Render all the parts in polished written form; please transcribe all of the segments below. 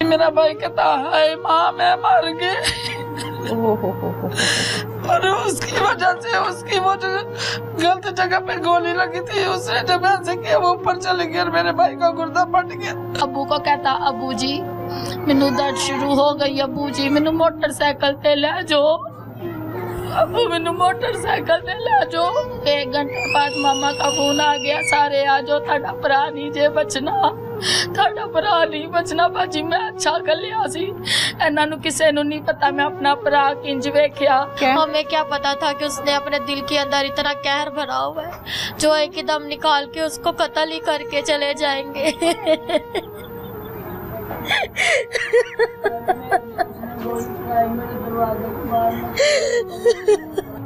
मेरा भाई कहता हाय माँ मैं मर गई। और उसकी वजह से उसकी वो जो गलत जगह पे गोली लगी थी उसने जब ऐसे किया वो ऊपर चले गया और मेरे भाई का गुर्दा फट गया। अबू को कहता अबू जी मैनू दर्द शुरू हो गई, अबू जी मैनू मोटरसाइकिल ते ले जाओ, अबू मैनू मोटरसाइकिल ते ले जाओ। 1 घंटे बाद मामा का फोन आ गया, सारे आ जाओ थाड़ा भरा नहीं जे बचना, थाड़ा भरा नहीं बचना। भाजी मैं अच्छा कर लिया सी, इन्हां नू किसे नू नहीं पता मैं अपना भरा किंज वेख्या। हमें क्या पता था कि उसने अपने दिल के अंदर इतना कहर भरा हुआ है जो एकदम निकाल के उसको कत्ल ही करके चले जाएंगे।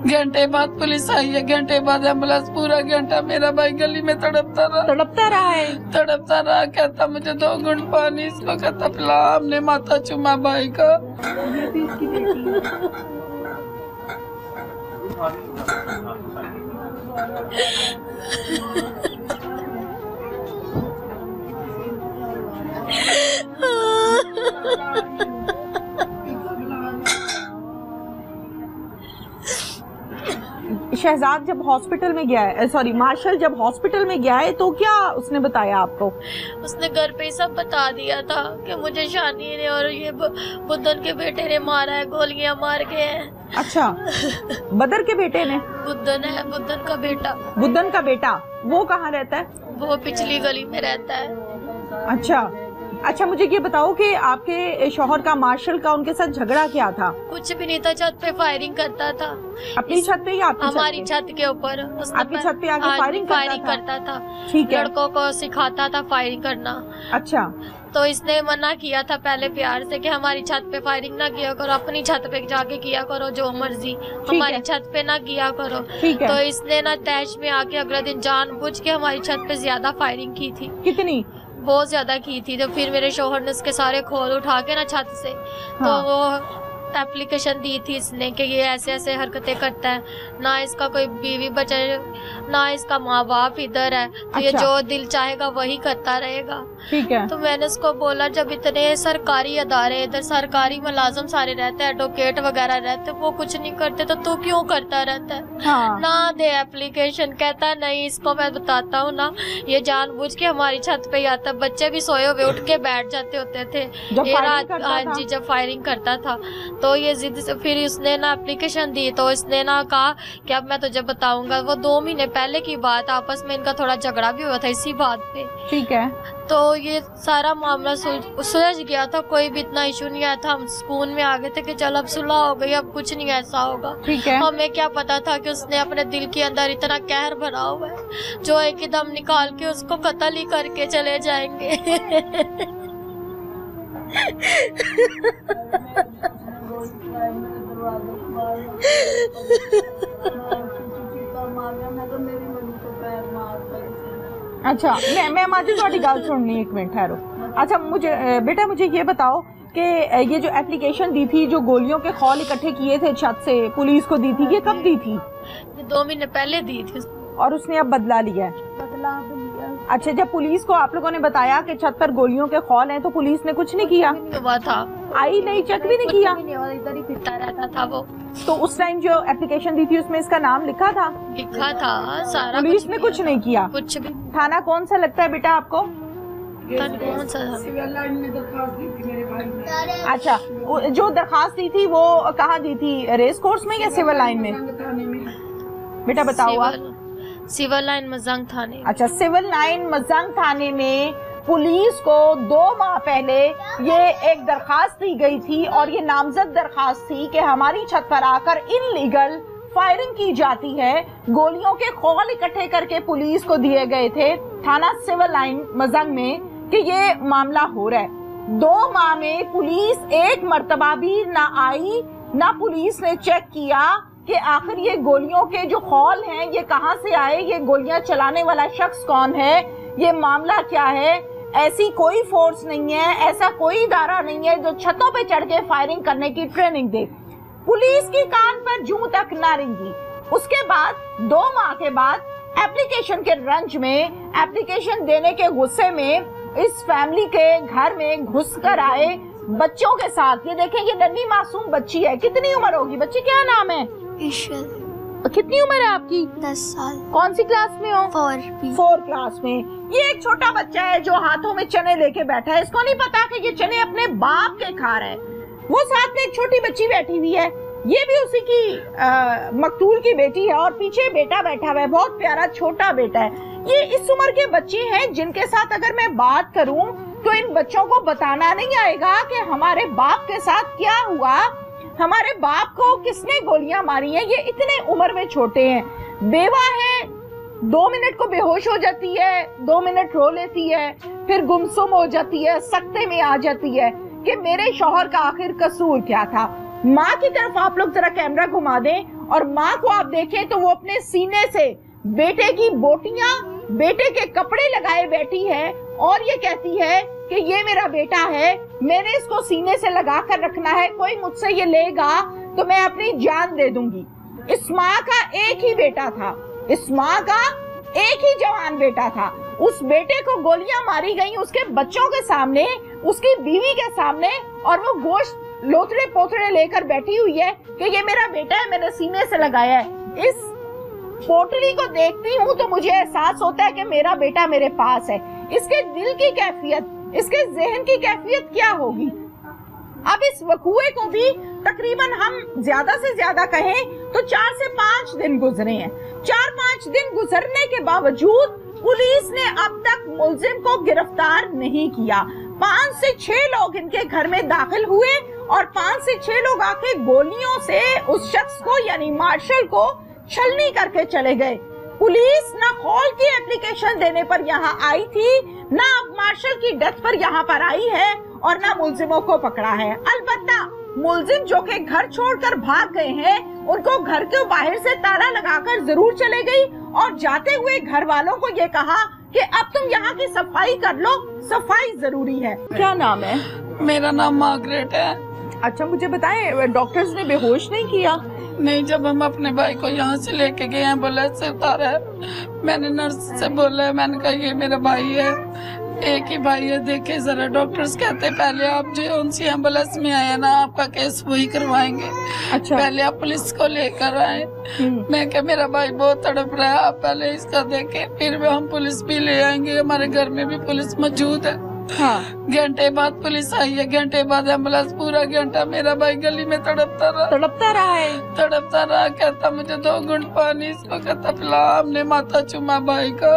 घंटे बाद पुलिस आई है, घंटे बाद एम्बुलेंस, पूरा घंटा मेरा भाई गली में तड़पता रहा है, कहता मुझे 2 घूंट पानी, इसको कहता पिला। हमने माथा चुमा भाई का। शहजाद जब हॉस्पिटल में गया है, सॉरी मार्शल जब हॉस्पिटल में गया है तो क्या उसने बताया आपको? उसने घर पे ही सब बता दिया था कि मुझे शानी ने और ये बुद्धन के बेटे ने मारा है, गोलियां मार के हैं। अच्छा, बदर के बेटे ने? बुद्धन है, बुद्धन का बेटा। बुद्धन का बेटा, वो कहाँ रहता है? वो पिछली गली में रहता है। अच्छा मुझे ये बताओ कि आपके शौहर का मार्शल का उनके साथ झगड़ा क्या था? कुछ भी नहीं था, छत पे फायरिंग करता था। अपनी छत पे या आपकी हमारी छत के ऊपर? आपकी छत पे आके फायरिंग करता था। ठीक है। लड़कों को सिखाता था फायरिंग करना। अच्छा, तो इसने मना किया था पहले प्यार से कि हमारी छत पे फायरिंग ना किया करो, अपनी छत पे जाके किया करो जो मर्जी, हमारी छत पे ना किया करो। तो इसने ना तैश में आके अगले दिन जानबूझ के हमारी छत पे ज्यादा फायरिंग की थी। कितनी? बहुत ज्यादा की थी। तो फिर मेरे शौहर ने उसके सारे खोल उठा के ना छत से, तो वो एप्लीकेशन दी थी इसने कि ये ऐसे ऐसे हरकतें करता है, ना इसका कोई बीवी बचे ना इसका माँ बाप इधर है, तो ये जो दिल चाहेगा वही करता रहेगा। ठीक है। तो मैंने उसको बोला जब इतने सरकारी अदारे इधर सरकारी मुलाजिम सारे रहते हैं, एडवोकेट वगैरह रहते, वो कुछ नहीं करते तो तू क्यों करता रहता है? ना दे एप्लीकेशन। कहता नहीं, इसको मैं बताता हूँ ना, ये जानबूझ के हमारी छत पे आता, बच्चे भी सोए हुए उठ के बैठ जाते होते थे ये रात। हाँ जी, जब फायरिंग करता था तो ये जिद से फिर इसने ना एप्लीकेशन दी। तो इसने ना कहा कि अब मैं तुझे बताऊंगा। वो 2 महीने पहले की बात, आपस में इनका थोड़ा झगड़ा भी हुआ था इसी बात पे। ठीक है। तो ये सारा मामला सुलझ गया था, कोई भी इतना इशू नहीं आया था। हम सुकून में आ गए थे कि चल अब सुलह हो गई, अब कुछ नहीं ऐसा होगा। ठीक है। हमें क्या पता था कि उसने अपने दिल के अंदर इतना कहर भरा हुआ है जो एकदम निकाल के उसको कत्ल ही करके चले जाएंगे। अच्छा, मैं माजी थोड़ी गल सुननी, 1 मिनट ठहरो। अच्छा मुझे बेटा मुझे ये बताओ कि ये जो एप्लीकेशन दी थी, जो गोलियों के खौल इकट्ठे किए थे छत से पुलिस को दी थी, ये कब दी थी? 2 महीने पहले दी थी। और उसने अब बदला लिया है? अच्छा, जब पुलिस को आप लोगों ने बताया कि छत पर गोलियों के खौल हैं तो पुलिस ने कुछ नहीं किया? हुआ था, आई नहीं, चेक भी नहीं किया? इधर ही फिरता रहता था वो। तो उस टाइम जो एप्लीकेशन दी थी उसमें इसका नाम लिखा था? लिखा था सारा। पुलिस ने कुछ नहीं किया? कुछ भी। थाना कौन सा लगता है बेटा आपको? कौन सा? सिविल लाइन में दरखास्त दी थी मेरे भाई ने। अच्छा, जो दरखास्त दी थी वो कहाँ दी थी, रेस कोर्स में या सिविल लाइन में? बेटा बताओ आप। सिविल लाइन मजंग थाने। अच्छा, सिविल लाइन मजंग थाने में पुलिस को 2 माह पहले ये एक दरखास्त दी गई थी और ये नामजद दरखास्त थी कि हमारी छत पर आकर इनलीगल फायरिंग की जाती है। गोलियों के खौल इकट्ठे करके पुलिस को दिए गए थे थाना सिविल लाइन मजंग में कि ये मामला हो रहा है। 2 माह में पुलिस एक मर्तबा भी ना आई, ना पुलिस ने चेक किया कि आखिर ये गोलियों के जो खौल हैं ये कहां से आए, ये गोलियां चलाने वाला शख्स कौन है, ये मामला क्या है। ऐसी कोई फोर्स नहीं है, ऐसा कोई इदारा नहीं है जो छतों पे चढ़ के फायरिंग करने की ट्रेनिंग दे। पुलिस की कान पर जूं तक ना रेंगी। उसके बाद 2 माह के बाद एप्लीकेशन के रंज में, एप्लीकेशन देने के गुस्से में इस फैमिली के घर में घुस कर आए बच्चों के साथ। ये देखें, ये नन्ही मासूम बच्ची है। कितनी उम्र होगी बच्ची? क्या नाम है? ईश्वर। कितनी उम्र है आपकी? 10 साल। कौन सी क्लास में हो? 4 क्लास में। ये एक छोटा बच्चा है जो हाथों में चने लेके बैठा है। इसको नहीं पता कि ये चने अपने बाप के खा रहा है। वो साथ में एक छोटी बच्ची बैठी हुई है, ये भी उसी की मकतूल की बेटी है, और पीछे बेटा बैठा हुआ है, बहुत प्यारा छोटा बेटा है। ये इस उम्र के बच्चे हैं जिनके साथ अगर मैं बात करूं तो इन बच्चों को बताना नहीं आएगा कि हमारे बाप के साथ क्या हुआ, हमारे बाप को किसने गोलियां मारी हैं। ये इतने उम्र में छोटे हैं। बेवा है, 2 मिनट को बेहोश हो जाती है, 2 मिनट रो लेती है, फिर गुमसुम हो जाती है, सकते में आ जाती है कि मेरे शौहर का आखिर कसूर क्या था। माँ की तरफ आप लोग जरा कैमरा घुमा दें और माँ को आप देखें तो वो अपने सीने से बेटे की बोटियां, बेटे के कपड़े लगाए बैठी है और ये कहती है कि ये मेरा बेटा है, मैंने इसको सीने से लगा कर रखना है, कोई मुझसे ये लेगा तो मैं अपनी जान दे दूंगी। इस माँ का एक ही बेटा था, इस माँ का एक ही जवान बेटा था। उस बेटे को गोलियां मारी गई उसके बच्चों के सामने, उसकी बीवी के सामने, और वो गोश्त लोथड़े पोथड़े लेकर बैठी हुई है कि ये मेरा बेटा है, मैंने सीने से लगाया है। इस पोटली को देखती हूँ तो मुझे एहसास होता है कि मेरा बेटा मेरे पास है। इसके दिल की कैफियत, इसके जहन की कैफियत क्या होगी? अब इस वकूए को भी तकरीबन हम ज्यादा से ज्यादा कहें तो 4 से 5 दिन गुजरे हैं। 4-5 दिन गुजरने के बावजूद पुलिस ने अब तक मुलजिम को गिरफ्तार नहीं किया। 5 से 6 लोग इनके घर में दाखिल हुए और 5 से 6 लोग आके गोलियों से उस शख्स को यानी मार्शल को छलनी करके चले गए। पुलिस ना खौल की एप्लीकेशन देने पर यहाँ आई थी, ना मार्शल की डेथ पर यहाँ पर आई है, और ना मुलजिमों को पकड़ा है। अलबत्ता मुलजिम जो के घर छोड़कर भाग गए हैं उनको घर के बाहर से ताला लगाकर जरूर चले गई और जाते हुए घर वालों को ये कहा कि अब तुम यहाँ की सफाई कर लो, सफाई जरूरी है। क्या नाम है? मेरा नाम मार्गरेट है। अच्छा, मुझे बताएं, डॉक्टर्स ने बेहोश नहीं किया? नहीं, जब हम अपने भाई को यहाँ से लेके गए हैं, एम्बुलेंस से उतारा है, मैंने नर्स से बोला है, मैंने कहा ये मेरा भाई है, एक ही भाई है, देखे जरा। डॉक्टर्स कहते पहले आप जो उनसी एम्बुलेंस में आए ना, आपका केस वही करवाएंगे। अच्छा, पहले आप पुलिस को लेकर आए। मैं क्या, मेरा भाई बहुत तड़प रहा है, आप पहले इसका देखें, फिर हम पुलिस भी ले आएंगे। हमारे घर में भी पुलिस मौजूद है। हाँ। घंटे बाद पुलिस आई है, घंटे बाद एम्बुलेंस। पूरा घंटा मेरा भाई गली में तड़पता रहा है। कहता मुझे 2 घूंट पानी, इसको कहता पिला। हमने माथा चुमा भाई का,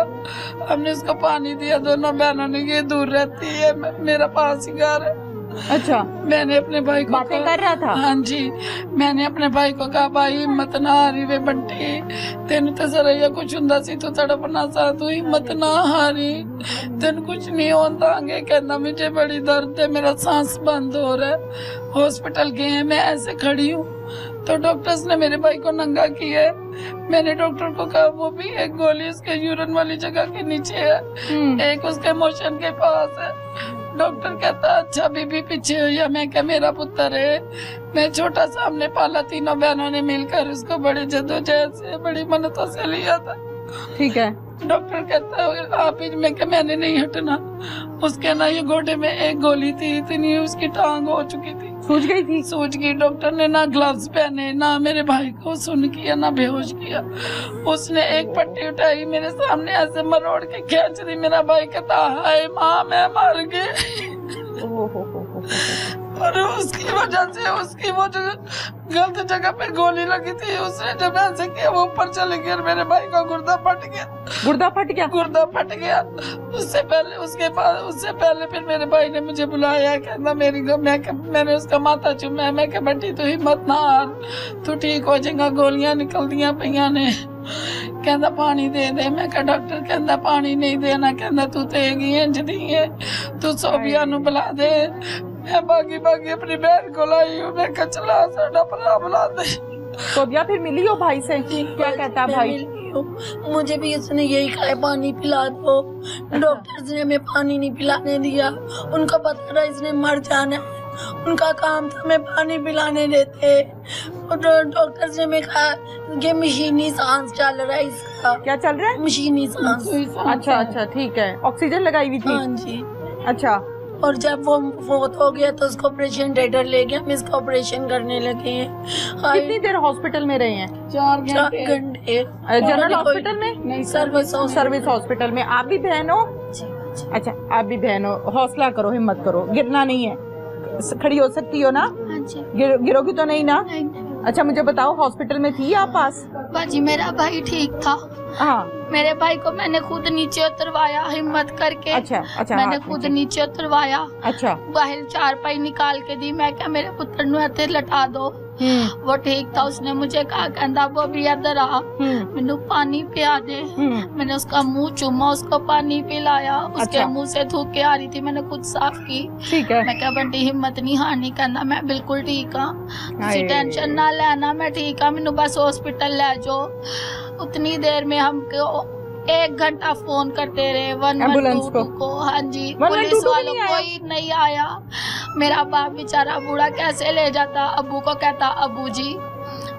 हमने उसको पानी दिया। दोनों बहनों ने, ये दूर रहती है, मेरा पास ही घर है। अच्छा, मैंने अपने भाई को बातें कर रहा था? हाँ जी, मैंने अपने भाई को कहा भाई हिम्मत ना हारी वे बंटी, तेन तो जरा या कुछ हुंदा सी, तू तड़पना सा, तू हिम्मत ना हारी, तेन कुछ नहीं होता। आगे कहना मुझे बड़ी दर्द है, मेरा सांस बंद हो रहा है। हॉस्पिटल गए हैं, मैं ऐसे खड़ी हूँ तो डॉक्टर्स ने मेरे भाई को नंगा किया है। मैंने डॉक्टर को कहा वो भी एक गोली उसके यूरिन वाली जगह के नीचे है, एक उसके मोशन के पास है। डॉक्टर कहता अच्छा बीबी पीछे हो, या मैं क्या, मेरा पुत्र है, मैं छोटा सा हमने पाला, तीनों बहनों ने मिलकर उसको बड़ी जद्दोजहद से, बड़ी मन्नतों से लिया था। ठीक है। डॉक्टर कहता है आप ही, मैं क्या, मैंने नहीं हटना। उसके ना ये गोडे में एक गोली थी, इतनी उसकी टांग हो चुकी थी, सूज गई थी। सूज गई। डॉक्टर ने ना ग्लव्स पहने, ना मेरे भाई को सुन किया, ना बेहोश किया। उसने एक पट्टी उठाई मेरे सामने ऐसे मरोड़ के खींच दी। मेरा भाई कहता हाय माँ मैं मर गई। और उसकी वजह से उसकी वो जो गलत जगह पे गोली लगी थी, उसने जब ऐसे किया वो ऊपर चले गया, मेरे भाई का गुर्दा फट गया। उससे पहले फिर मेरे भाई ने मुझे बुलाया, कहना मैंने उसका माथा चूमा। मैं क्या बंटी तू हिम्मत ना हार, तू ठीक हो जाएगा, गोलियां निकल दिया पईया ने। कहना पानी दे दे। मैं क्या डॉक्टर कहना पानी नहीं देना, कहना तू तेगी इंज दी है, तू सोबिया नु बुला दे। मैं भागी अपनी बहन को लाई हूँ। मैं क्या चला साडा भरा बुला दे। सोबिया फिर मिली हो भाई से? क्या कहता भाई? मुझे भी उसने यही कहा पानी पिला दो। डॉक्टर्स ने हमें पानी नहीं पिलाने दिया, उनको पता था इसने मर जाना है, उनका काम था हमें पानी पिलाने देते। डॉक्टर्स ने हमें कहा कि मशीनी सांस चल रहा है इसका। क्या चल रहा है? मशीनी सांस। अच्छा ठीक है। ऑक्सीजन लगाई हुई थी? हाँ जी। अच्छा। और जब वो फोत हो गया तो उसको ऑपरेशन थिएटर ले गया, हम इसका ऑपरेशन करने लगे हैं। कितनी देर हॉस्पिटल में रहे हैं? 4 घंटे। जनरल हॉस्पिटल में? नहीं, सर्विस हॉस्पिटल में। आप भी बहन हो? अच्छा, आप भी बहन हो। हौसला करो, हिम्मत करो, गिरना नहीं है, खड़ी हो सकती हो ना? गिरोगी तो नहीं ना? अच्छा, मुझे बताओ, हॉस्पिटल में थी आप पास? बाजी मेरा भाई ठीक था। हाँ। मेरे भाई को मैंने खुद नीचे उतरवाया हिम्मत करके। अच्छा। मैंने खुद नीचे उतरवाया। अच्छा। बाहर चारपाई निकाल के दी, मैं क्या मेरे पुत्र नु हथे लटा दो। वो ठीक था। उसने मुझे कहा, कहता वो भी इधर आ, मैंने पानी पिया दे। मैंने उसका मुंह चूमा, उसको पानी पिलाया। उसके मुंह से थूक के आ रही थी, मैंने खुद साफ की। ठीक है। मैं क्या बंटी हिम्मत नहीं हारनी, कहना मैं बिल्कुल ठीक हाँ, तुसी टेंशन ना लेना, मैं ठीक हाँ, मैनू बस हॉस्पिटल ले जाओ। उतनी देर में हम 1 घंटा फोन करते रहे 112 को। हाँ जी, पुलिस वालों कोई नहीं आया। मेरा बाप बेचारा बूढ़ा कैसे ले जाता, अबू को कहता, अबू जी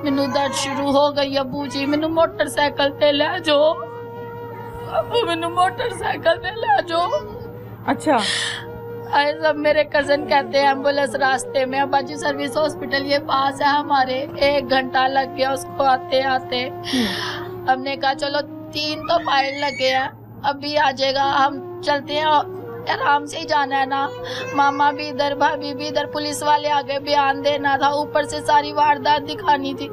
मैनू दर्द शुरू हो गई, अबू जी मैनू मोटरसाइकिल पे ले जाओ, अबू मैनू मोटरसाइकिल पे ले जाओ। अच्छा। सब मेरे कजन कहते हैं एम्बुलेंस रास्ते में, अब्बाजी सर्विस हॉस्पिटल ये पास है हमारे। 1 घंटा लग गया उसको आते आते। हमने कहा चलो 3 तो फाइल लगे हैं, अभी आ जाएगा, हम चलते हैं, आराम से ही जाना है ना। मामा भी इधर, भाभी भी इधर, पुलिस वाले आगे बयान देना था, ऊपर से सारी वारदात दिखानी थी।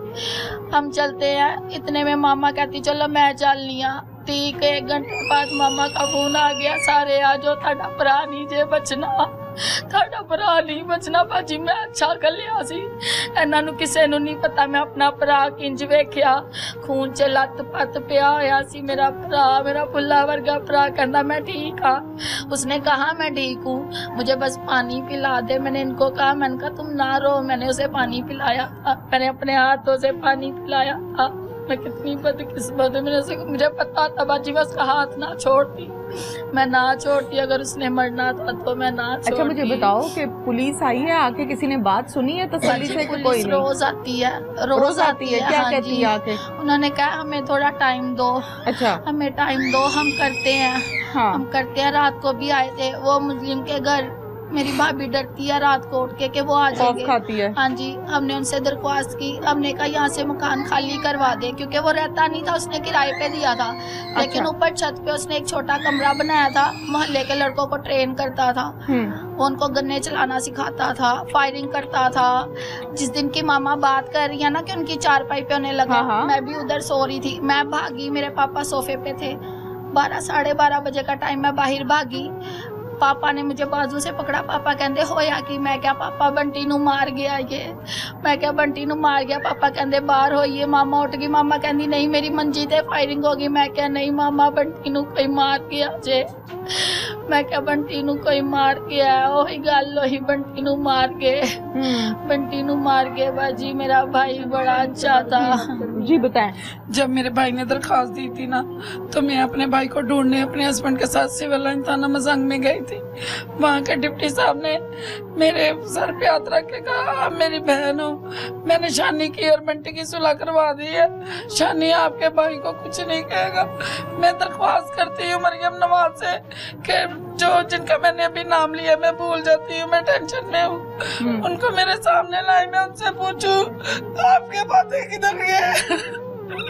हम चलते हैं, इतने में मामा कहती चलो मैं चलनी आ। ठीक है, 1 घंटे बाद मामा का फोन आ गया, सारे आ जाओ, थाड़ा भरा नहीं जे बचना, थाड़ा भरा नहीं बचना। बाजी मैं अच्छा कर लिया सी, इन्हां नूं किसे नूं नहीं पता मैं अपना भरा किंज वेख्या, खून च लत पत पिया होया सी मेरा भरा, मेरा फुल्ला वर्गा भरा। कहना मैं ठीक हाँ। उसने कहा मैं ठीक हूँ, मुझे बस पानी पिला दे। मैंने इनको कहा, मैंने कहा तुम ना रो, मैंने उसे पानी पिलाया था, मैंने अपने हाथों से पानी पिलाया था। मैं कितनी बदकिस्मत है, मुझे पता था बाजी मैं उसका हाथ ना छोड़ती, मैं ना छोड़ती, अगर उसने मरना था तो मैं ना छोड़ती। अच्छा, मुझे बताओ कि पुलिस आई है, आके किसी ने बात सुनी है तसल्ली से? पुलिस कोई रोज आती है, रोज आती है। क्या हाँ कहती है आके? उन्होंने कहा हमें थोड़ा टाइम दो। अच्छा। हमें टाइम दो, हम करते हैं। हाँ। हम करते हैं। रात को भी आए थे वो मुस्लिम के घर, मेरी भाभी डरती है रात को उठ के वो आ जाएंगे, खाती है। हाँ जी, हमने उनसे दरख्वास्त की, हमने कहा यहाँ से मकान खाली करवा दे, क्योंकि वो रहता नहीं था, उसने किराए पे दिया था। लेकिन ऊपर छत पे उसने एक छोटा कमरा बनाया था, मोहल्ले के लड़कों को ट्रेन करता था, वो उनको गन्ने चलाना सिखाता था, फायरिंग करता था। जिस दिन की मामा बात कर रही है ना कि उनकी चारपाई पे होने लगा, मैं भी उधर सो रही थी, मैं भागी, मेरे पापा सोफे पे थे, 12 साढ़े 12 बजे का टाइम, मैं बाहर भागी, पापा ने मुझे बाजू से पकड़ा। पापा कहते होया कि, मैं क्या पापा बंटी नू मार गया ये, मैं क्या बंटी नू मार गया। पापा कहते बाहर होइए। मामा उठ गई, मामा कहती नहीं मेरी मंजी ते फायरिंग होगी। मैं क्या नहीं मामा बंटी नू कोई मार गया जे, मैं क्या बंटी नू कोई मार गया, ओही गल ओही बंटी नू मार के, बंटी नू मार के। बाजी मेरा भाई बड़ा अच्छा था। जी बताएं। जब मेरे भाई ने दरखास्त दी थी ना, तो मैं अपने भाई को ढूंढने अपने हस्बैंड के साथ सिविल लाइन थाना मजंग में गई थी। वहाँ के डिप्टी साहब ने मेरे सर पे हाथ रख के कहा, आप मेरी बहन हो, मैंने शानी की और बंटी की सुलह करवा दी है, शानी आपके भाई को कुछ नहीं कहेगा। मैं दरख्वास्त करती हूँ मरियम नवाज से कि जो जिनका मैंने अभी नाम लिया मैं भूल जाती हूँ, मैं टेंशन में हूँ, उनको मेरे सामने लाई, मैं उनसे पूछूं आपके बातें किधर गए।